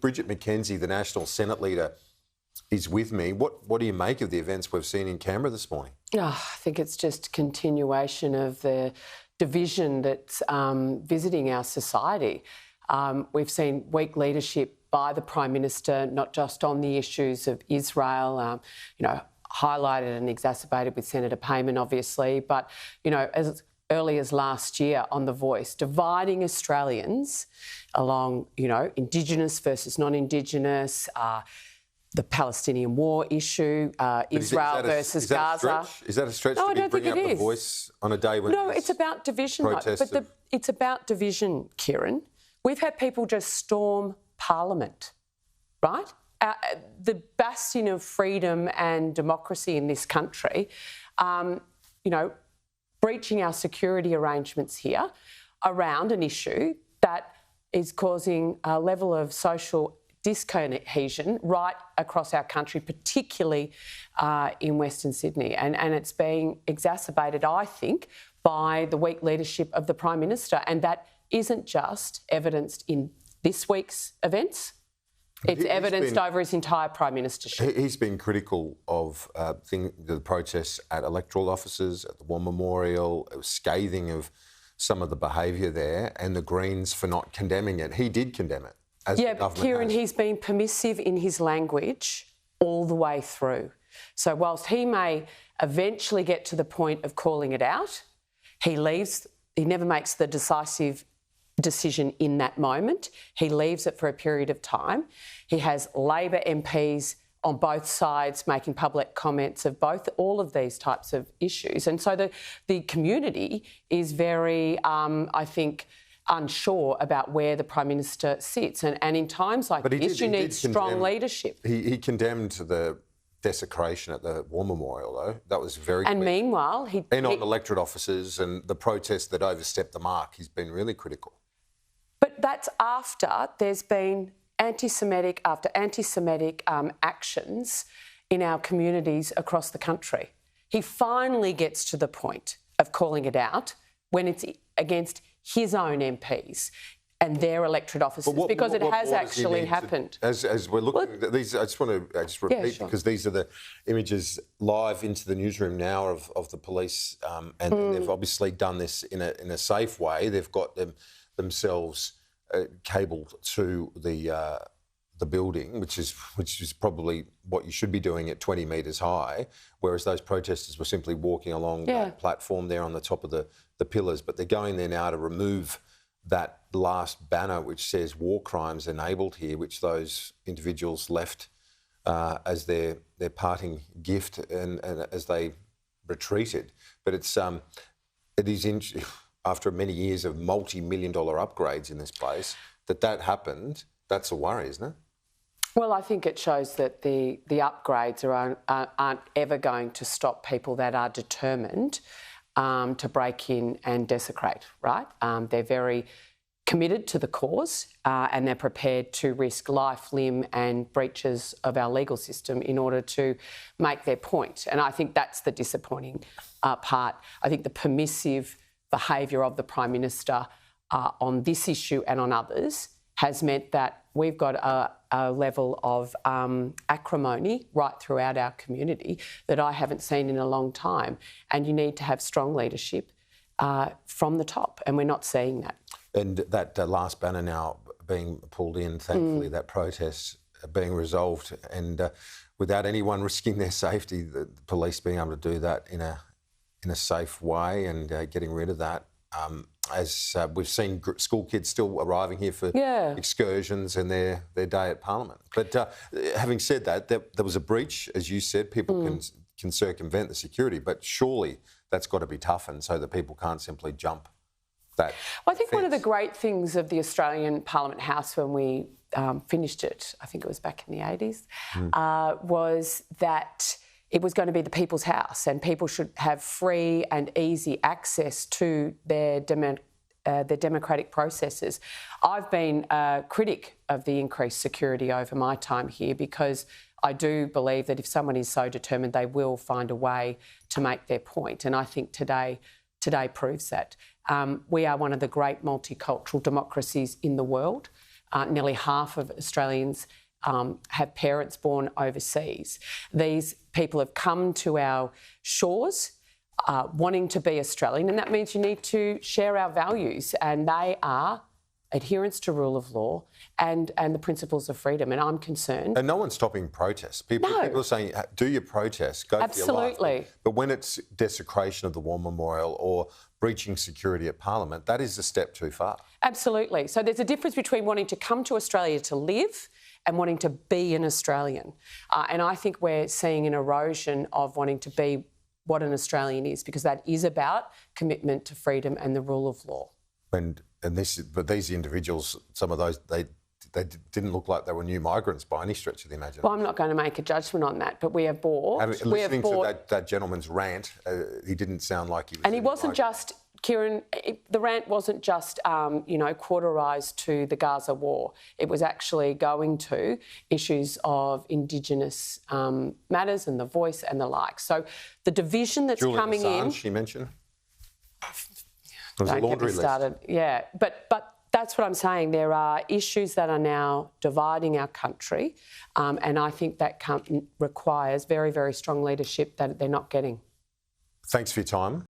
Bridget McKenzie, the National Senate Leader, is with me. What do you make of the events we've seen in Canberra this morning? I think it's just a continuation of the division that's visiting our society. We've seen weak leadership by the Prime Minister, not just on the issues of Israel, highlighted and exacerbated with Senator Payman, obviously, but, as early as last year on The Voice, dividing Australians along, Indigenous versus non-Indigenous, the Palestinian war issue, Israel versus Gaza. Is that a stretch to be bringing up The Voice on a day when it's about division, it's about division, Kieran. We've had people just storm Parliament, right? The bastion of freedom and democracy in this country, breaching our security arrangements here around an issue that is causing a level of social discohesion right across our country, particularly in Western Sydney. And it's being exacerbated, I think, by the weak leadership of the Prime Minister. And that isn't just evidenced in this week's events. It's evidenced over his entire Prime Ministership. He's been critical of the protests at electoral offices, at the War Memorial, scathing of some of the behaviour there, and the Greens for not condemning it. He did condemn it. But Kieran, he's been permissive in his language all the way through. So whilst he may eventually get to the point of calling it out, he never makes the decisive decision in that moment. He leaves it for a period of time. He has Labor MPs on both sides making public comments of all of these types of issues. And so the community is very, I think, unsure about where the Prime Minister sits. And in times like this, you need strong leadership. He condemned the desecration at the War Memorial, though. That was very clear. And meanwhile, on electorate offices and the protests that overstepped the mark, he's been really critical. But that's after there's been anti-Semitic after anti-Semitic actions in our communities across the country. He finally gets to the point of calling it out when it's against his own MPs and their electorate offices, because it has actually happened. As we're looking at these, I just want to repeat, because these are the images live into the newsroom now of the police, and they've obviously done this in a safe way. They've got themselves cabled to the building, which is probably what you should be doing at 20 metres high, whereas those protesters were simply walking along that platform there on the top of the pillars. But they're going there now to remove that last banner which says war crimes enabled here, which those individuals left as their parting gift and as they retreated. But it is after many years of multi-million-dollar upgrades in this place that happened. That's a worry, isn't it? Well, I think it shows that the upgrades aren't ever going to stop people that are determined to break in and desecrate, right? They're very committed to the cause and they're prepared to risk life, limb and breaches of our legal system in order to make their point. And I think that's the disappointing part. I think the permissive behaviour of the Prime Minister on this issue and on others has meant that we've got a level of acrimony right throughout our community that I haven't seen in a long time. And you need to have strong leadership from the top, and we're not seeing that. And that last banner now being pulled in, thankfully, that protest being resolved, and without anyone risking their safety, the police being able to do that in a safe way and getting rid of that. As we've seen school kids still arriving here for excursions and their day at Parliament. But having said that, there was a breach, as you said. People can circumvent the security, but surely that's got to be toughened so that people can't simply jump that. Well, I think one of the great things of the Australian Parliament House when we finished it, I think it was back in the 80s, was that it was going to be the people's house and people should have free and easy access to their democratic processes. I've been a critic of the increased security over my time here because I do believe that if someone is so determined, they will find a way to make their point. And I think today proves that. We are one of the great multicultural democracies in the world. nearly half of Australians have parents born overseas. These people have come to our shores wanting to be Australian, and that means you need to share our values, and they are adherence to rule of law and the principles of freedom, and I'm concerned. And no one's stopping protests. People are saying, do your protests, go for your life. Absolutely. But when it's desecration of the War Memorial or breaching security at Parliament, that is a step too far. Absolutely. So there's a difference between wanting to come to Australia to live and wanting to be an Australian. And I think we're seeing an erosion of wanting to be what an Australian is, because that is about commitment to freedom and the rule of law. But these individuals, some of those, they didn't look like they were new migrants by any stretch of the imagination. Well, I'm not going to make a judgment on that, but we have bought... Listening to that gentleman's rant, he didn't sound like he was... And he wasn't just... Kieran, the rant wasn't just, cauterised to the Gaza war. It was actually going to issues of Indigenous matters and the voice and the like. So the division that's Julian coming Assange, in... she mentioned? It was a Don't laundry get me started. list. Yeah, but that's what I'm saying. There are issues that are now dividing our country, and I think that requires very, very strong leadership that they're not getting. Thanks for your time.